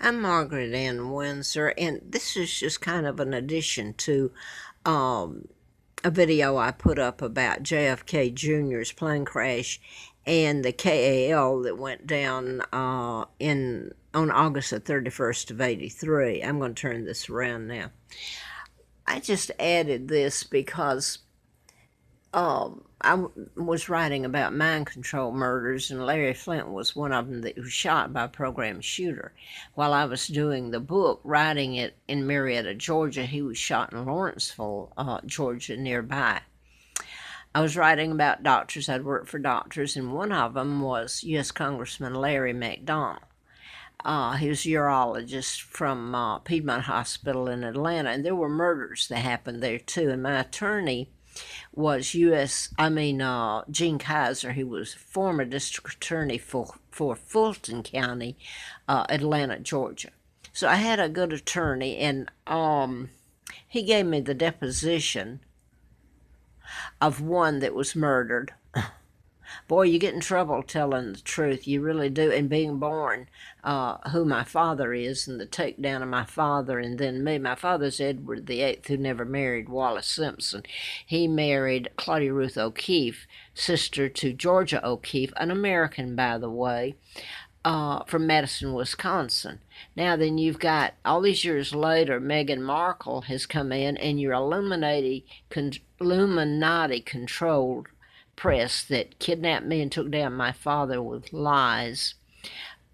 I'm Margaret Ann Windsor, and this is just kind of an addition to um, a video I put up about JFK Jr.'s plane crash and the KAL that went down on August the 31st of '83. I'm going to turn this around now. I just added this because I was writing about mind control murders, and Larry Flint was one of them that was shot by a program shooter. While I was doing the book, writing it in Marietta, Georgia, he was shot in Lawrenceville, Georgia, nearby. I was writing about doctors. I'd worked for doctors, and one of them was U.S. Congressman Larry McDonald. He was a urologist from Piedmont Hospital in Atlanta, and there were murders that happened there too. And my attorney was Gene Kaiser. He was former district attorney for Fulton County, Atlanta, Georgia. So I had a good attorney, and he gave me the deposition of one that was murdered. Boy, you get in trouble telling the truth. You really do. And being born who my father is, and the takedown of my father, and then me. My father's Edward VIII, who never married Wallace Simpson. He married Claudia Ruth O'Keefe, sister to Georgia O'Keefe, an American, by the way, from Madison, Wisconsin. Now then, you've got, all these years later, Meghan Markle has come in, and your Illuminati-controlled press that kidnapped me and took down my father with lies.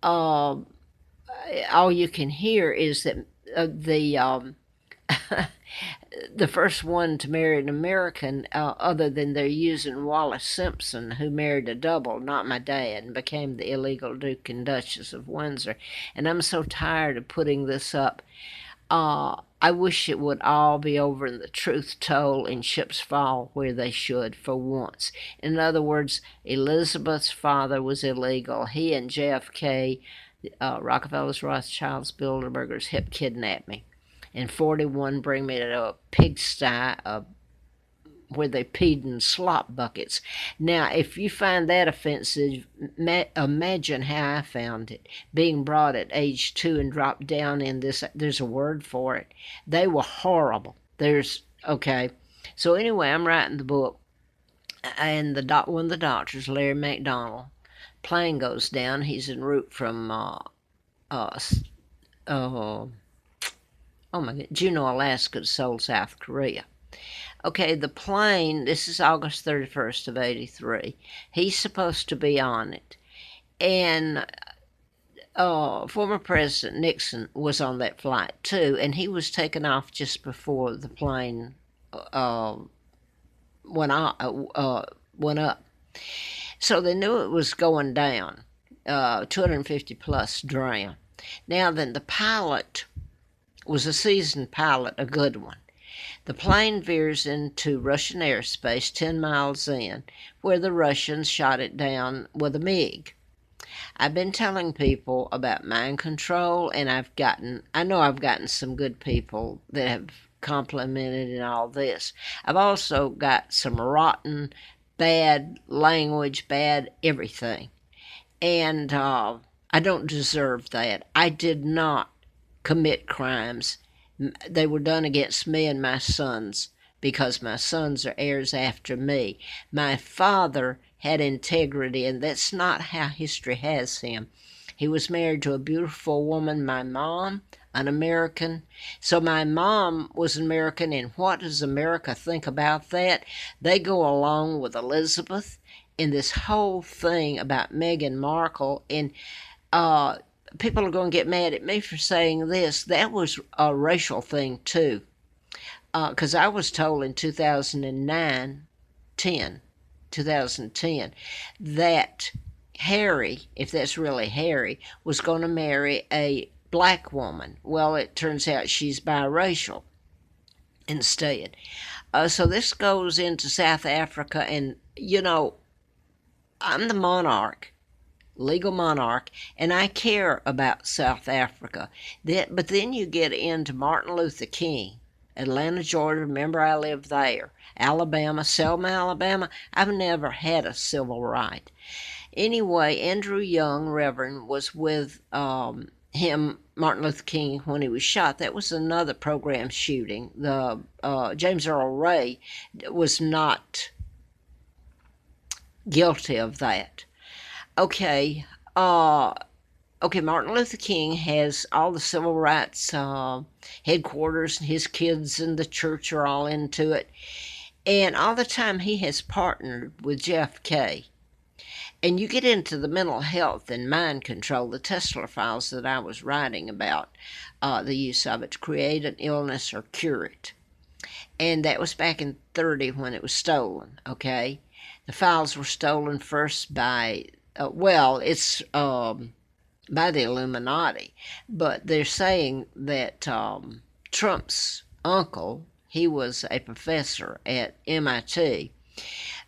All you can hear is that the first one to marry an American, other than they're using Wallace Simpson, who married a double, not my dad, and became the illegal Duke and Duchess of Windsor. And I'm so tired of putting this up. I wish it would all be over and the truth told and ships fall where they should for once. In other words, Elizabeth's father was illegal. He and JFK, Rockefellers, Rothschilds, Bilderbergers, helped kidnap me. In '41, bring me to a pigsty where they peed in slop buckets. Now, if you find that offensive, imagine how I found it. Being brought at age 2 and dropped down in this, there's a word for it. They were horrible. Okay. So anyway, I'm writing the book, and one of the doctors, Larry McDonald, plane goes down. He's en route from, Juneau, Alaska to Seoul, South Korea. Okay, the plane, this is August 31st of '83. He's supposed to be on it. And former President Nixon was on that flight too, and he was taken off just before the plane went up. So they knew it was going down. 250 plus drowned. Now then, the pilot was a seasoned pilot, a good one. The plane veers into Russian airspace 10 miles in, where the Russians shot it down with a MiG. I've been telling people about mind control, and I know I've gotten some good people that have complimented and all this. I've also got some rotten, bad language, bad everything. And I don't deserve that. I did not commit crimes. They were done against me and my sons, because my sons are heirs after me. My father had integrity, and that's not how history has him. He was married to a beautiful woman, my mom, an American. So my mom was an American, and what does America think about that? They go along with Elizabeth in this whole thing about Meghan Markle, and people are going to get mad at me for saying this. That was a racial thing too, because I was told in 2010, that Harry, if that's really Harry, was going to marry a black woman. Well, it turns out she's biracial instead. So this goes into South Africa, and I'm the monarch, legal monarch, and I care about South Africa. But then you get into Martin Luther King, Atlanta, Georgia. Remember, I lived there. Alabama, Selma, Alabama. I've never had a civil right. Anyway, Andrew Young, Reverend, was with Martin Luther King, when he was shot, that was another program shooting. The James Earl Ray was not guilty of that. Okay, Martin Luther King has all the civil rights headquarters, and his kids and the church are all into it. And all the time he has partnered with JFK. And you get into the mental health and mind control, the Tesla files that I was writing about, the use of it to create an illness or cure it. And that was back in 30 when it was stolen, okay? The files were stolen first by, it's by the Illuminati, but they're saying that Trump's uncle, he was a professor at MIT,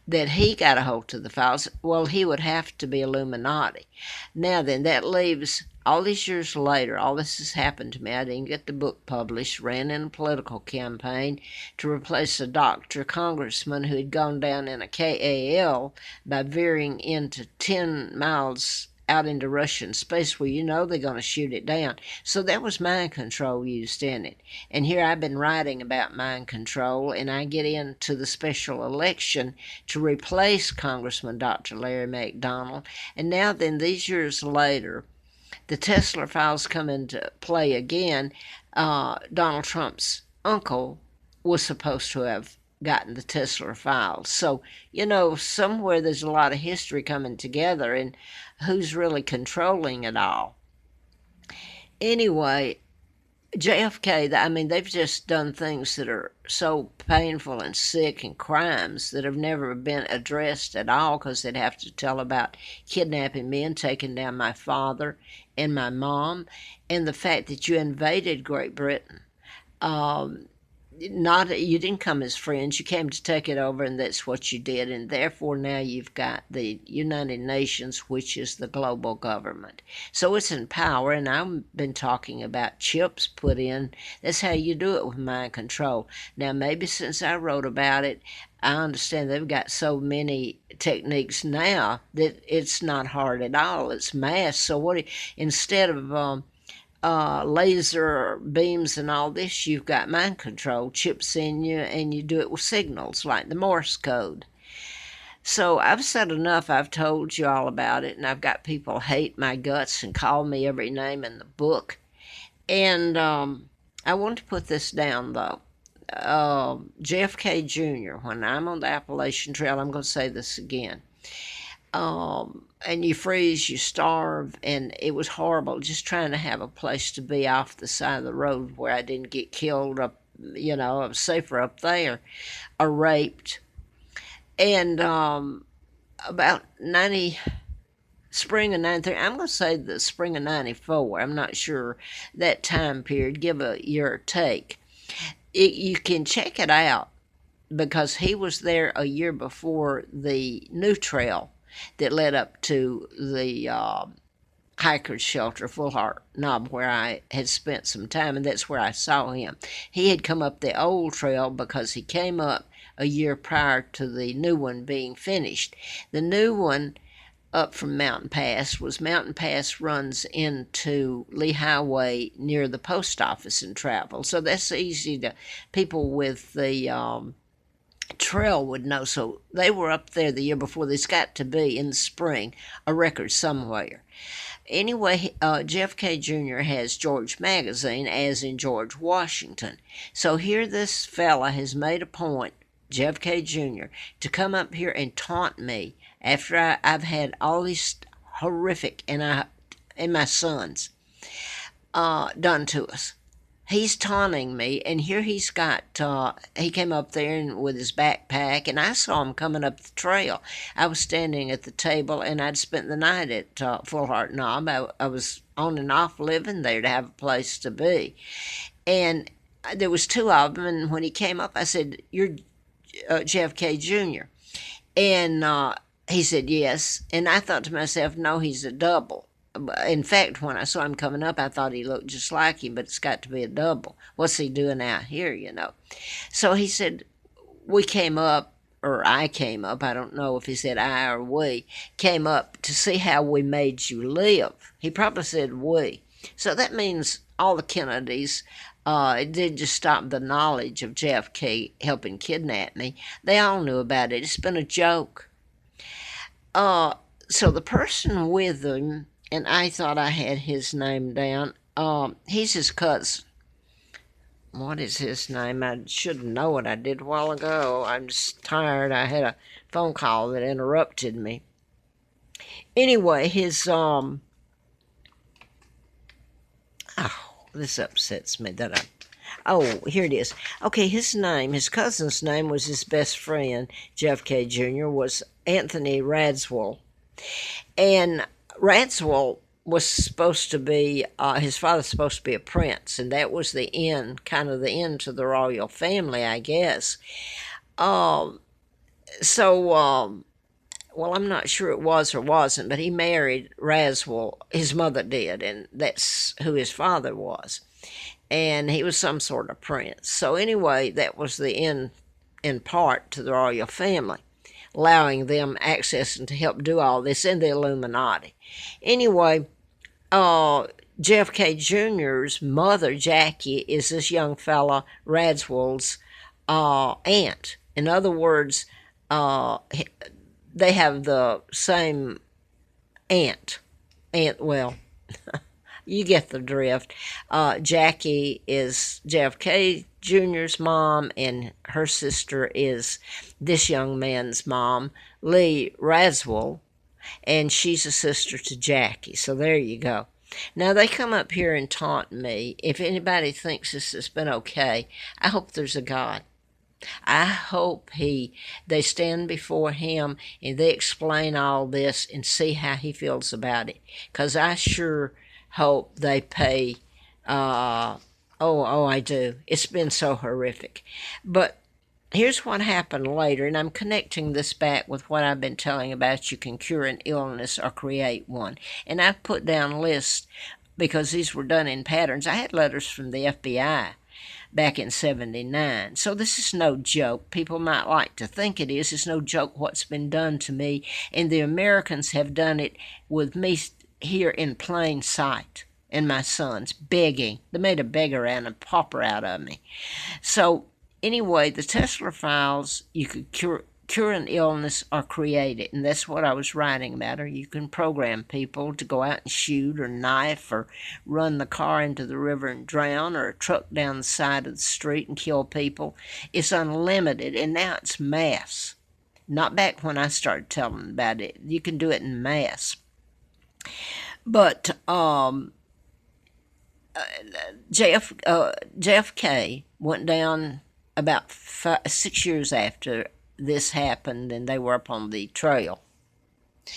that he got a hold of the files. Well, he would have to be Illuminati. Now then, that leaves, all these years later, all this has happened to me. I didn't get the book published, ran in a political campaign to replace a doctor, congressman who had gone down in a KAL by veering into 10 miles out into Russian space where you know they're going to shoot it down. So that was mind control used in it. And here I've been writing about mind control, and I get into the special election to replace Congressman Dr. Larry McDonald. And now then, these years later, the Tesla files come into play again. Donald Trump's uncle was supposed to have gotten the Tesla files. So, somewhere there's a lot of history coming together, and who's really controlling it all. Anyway, JFK, they've just done things that are so painful and sick, and crimes that have never been addressed at all, because they'd have to tell about kidnapping me and taking down my father and my mom, and the fact that you invaded Great Britain. You didn't come as friends, you came to take it over, and that's what you did. And therefore now you've got the United Nations, which is the global government. So it's in power, and I've been talking about chips put in. That's how you do it with mind control. Now maybe since I wrote about it, I understand they've got so many techniques now that it's not hard at all. It's mass. So instead of laser beams and all this, you've got mind control chips in you, and you do it with signals like the Morse code. So I've said enough. I've told you all about it, and I've got people hate my guts and call me every name in the book. And I want to put this down, though. JFK Jr., when I'm on the Appalachian Trail, I'm going to say this again. And you freeze, you starve, and it was horrible just trying to have a place to be off the side of the road where I didn't get killed up, I was safer up there, or raped. And about spring of 93, I'm going to say the spring of 94, I'm not sure, that time period, give a year or take. You can check it out, because he was there a year before the new trail that led up to the hiker's shelter, Full Heart Knob, where I had spent some time, and that's where I saw him. He had come up the old trail because he came up a year prior to the new one being finished. The new one up from Mountain Pass runs into Lee Highway near the post office and travel. So that's easy to, people with the trail would know. So they were up there the year before. There's got to be, in the spring, a record somewhere. Anyway, JFK Jr. has George Magazine, as in George Washington. So here this fella has made a point, JFK Jr., to come up here and taunt me after I've had all these horrific, and my sons, done to us. He's taunting me, and here he's got, he came up there with his backpack, and I saw him coming up the trail. I was standing at the table, and I'd spent the night at Full Heart Knob. I was on and off living there to have a place to be. And there was two of them, and when he came up, I said, "You're JFK Jr." And he said, "Yes." And I thought to myself, no, he's a double. In fact, when I saw him coming up, I thought he looked just like him, but it's got to be a double. What's he doing out here, So he said, we came up, or I came up, I don't know if he said I or we, came up to see how we made you live. He probably said we. So that means all the Kennedys, it didn't just stop the knowledge of JFK helping kidnap me. They all knew about it. It's been a joke. Uh, so the person with him, and I thought I had his name down. He's his cousin. What is his name? I should know it. I did a while ago. I'm just tired. I had a phone call that interrupted me. Anyway, his oh, this upsets me that I. Oh, here it is. Okay, his cousin's name was his best friend, JFK Jr., was Anthony Radzwill. And Radzwill was supposed to be, his father's supposed to be a prince, and that was the end, kind of the end to the royal family, I guess. Well, I'm not sure it was or wasn't, but he married Radzwill. His mother did, and that's who his father was. And he was some sort of prince. So anyway, that was the end, in part, to the royal family, allowing them access and to help do all this in the Illuminati. Anyway, JFK Jr.'s mother, Jackie, is this young fella, Radzwill's aunt. In other words, they have the same aunt. Well, you get the drift. Jackie is JFK Jr.'s mom, and her sister is this young man's mom, Lee Radzwill, and she's a sister to Jackie. So there you go. Now they come up here and taunt me. If anybody thinks this has been okay, I hope there's a God. I hope they stand before him and they explain all this and see how he feels about it. Because I sure hope they pay. I do. It's been so horrific. But here's what happened later, and I'm connecting this back with what I've been telling about. You can cure an illness or create one. And I've put down lists because these were done in patterns. I had letters from the FBI back in 79. So this is no joke. People might like to think it is. It's no joke what's been done to me. And the Americans have done it with me here in plain sight. And my sons begging. They made a beggar and a pauper out of me. So anyway, the Tesla files, you could cure an illness or create it, and that's what I was writing about. Or you can program people to go out and shoot or knife or run the car into the river and drown, or a truck down the side of the street and kill people. It's unlimited, and now it's mass. Not back when I started telling about it. You can do it in mass. But JFK went down about 6 years after this happened, and they were up on the trail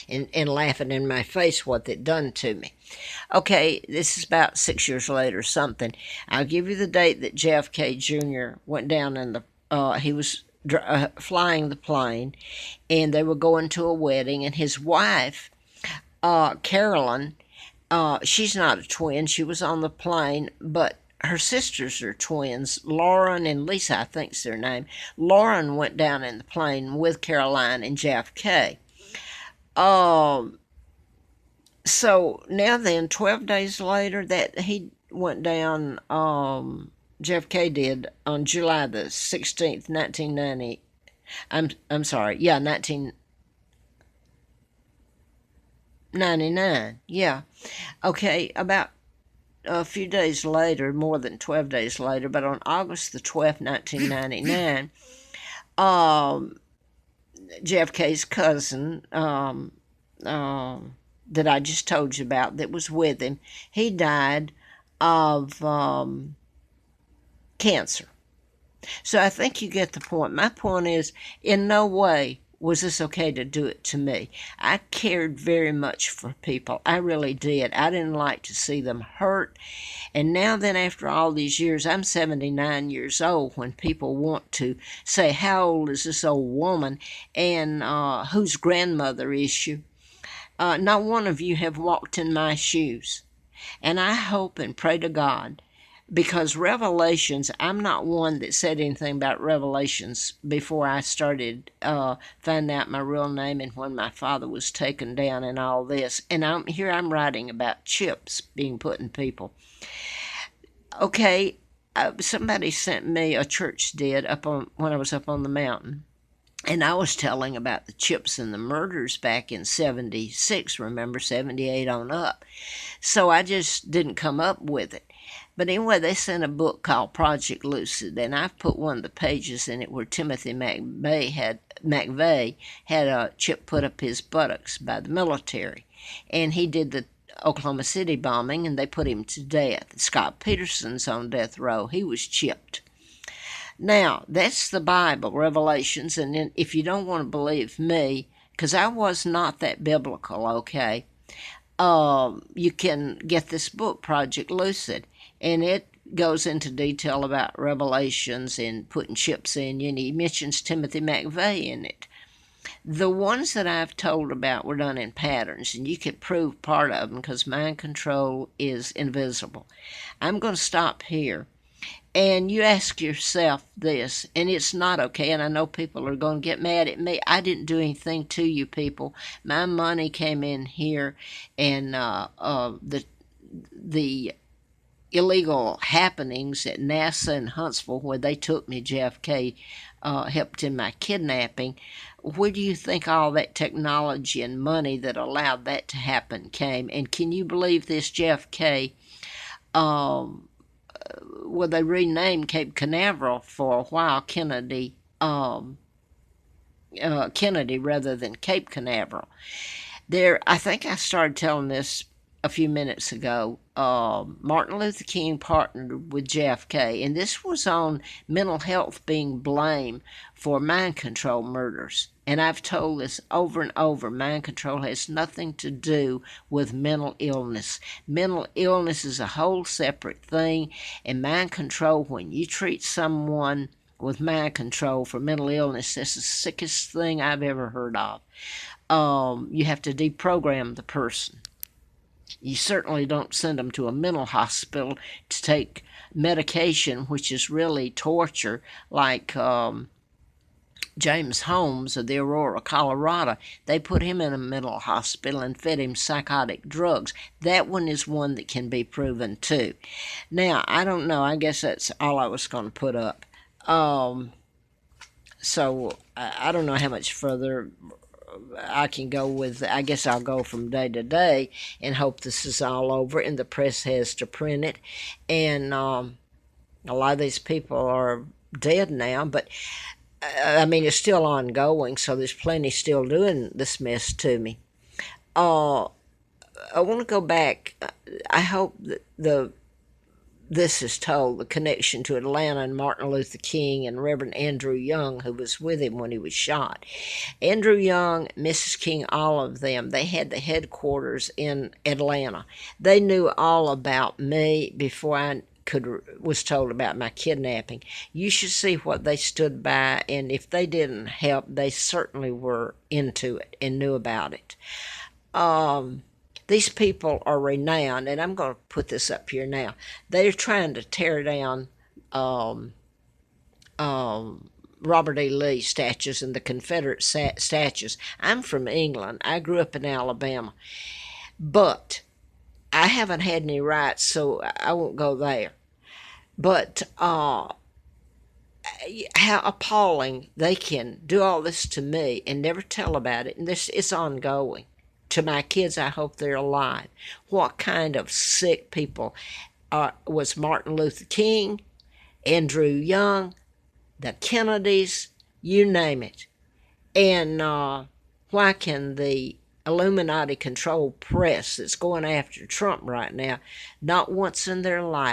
and laughing in my face what they'd done to me. Okay, this is about 6 years later, something. I'll give you the date that JFK Jr. went down in the, he was flying the plane, and they were going to a wedding, and his wife, Carolyn, she's not a twin. She was on the plane, but her sisters are twins. Lauren and Lisa, I think's their name. Lauren went down in the plane with Caroline and JFK. So now then, 12 days later, that he went down, JFK did, on July the 16th, 1990. I'm sorry, yeah, 1999, yeah. Okay, about a few days later, more than 12 days later, but on August the 12th, 1999, JFK's cousin, that I just told you about, that was with him, he died of cancer. So I think you get the point. My point is, in no way was this okay to do it to me. I cared very much for people. I really did. I didn't like to see them hurt. And now then, after all these years, I'm 79 years old, when people want to say, how old is this old woman, and whose grandmother is you? Not one of you have walked in my shoes. And I hope and pray to God, because Revelations, I'm not one that said anything about Revelations before I started finding out my real name and when my father was taken down and all this. And I'm writing about chips being put in people. Okay, somebody sent me, a church did, when I was up on the mountain. And I was telling about the chips and the murders back in 76, remember, 78 on up. So I just didn't come up with it. But anyway, they sent a book called Project Lucid, and I've put one of the pages in it where Timothy McVeigh had a chip put up his buttocks by the military. And he did the Oklahoma City bombing, and they put him to death. Scott Peterson's on death row. He was chipped. Now, that's the Bible, Revelations, and then if you don't want to believe me, because I was not that biblical, okay, you can get this book, Project Lucid, and it goes into detail about Revelations and putting chips in you, and he mentions Timothy McVeigh in it. The ones that I've told about were done in patterns, and you can prove part of them because mind control is invisible. I'm going to stop here. And you ask yourself this, and it's not okay, and I know people are going to get mad at me. I didn't do anything to you people. My money came in here, and the illegal happenings at NASA in Huntsville, where they took me, JFK helped in my kidnapping. Where do you think all that technology and money that allowed that to happen came? And can you believe this, JFK? Well, they renamed Cape Canaveral for a while Kennedy rather than Cape Canaveral. I think I started telling this a few minutes ago. Martin Luther King partnered with JFK, and this was on mental health being blamed for mind control murders. And I've told this over and over, mind control has nothing to do with mental illness. Mental illness is a whole separate thing, and mind control, when you treat someone with mind control for mental illness, that's the sickest thing I've ever heard of. You have to deprogram the person. You certainly don't send them to a mental hospital to take medication, which is really torture, like James Holmes of the Aurora, Colorado. They put him in a mental hospital and fed him psychotic drugs. That one is one that can be proven too. Now, I don't know. I guess that's all I was going to put up. So I don't know how much further I can go with. I guess I'll go from day to day and hope this is all over and the press has to print it. And a lot of these people are dead now, but I mean, it's still ongoing, so there's plenty still doing this mess to me. I want to go back. I hope that this is told, the connection to Atlanta and Martin Luther King and Reverend Andrew Young, who was with him when he was shot. Andrew Young, Mrs. King, all of them, they had the headquarters in Atlanta. They knew all about me before I was told about my kidnapping. You should see what they stood by, and if they didn't help, they certainly were into it and knew about it. These people are renowned, and I'm going to put this up here now. They're trying to tear down Robert E. Lee statues and the Confederate statues. I'm from England. I grew up in Alabama. But I haven't had any rights, so I won't go there. But how appalling they can do all this to me and never tell about it. And it's ongoing. To my kids, I hope they're alive. What kind of sick people was Martin Luther King, Andrew Young, the Kennedys, you name it. And why can the Illuminati-controlled press that's going after Trump right now, not once in their life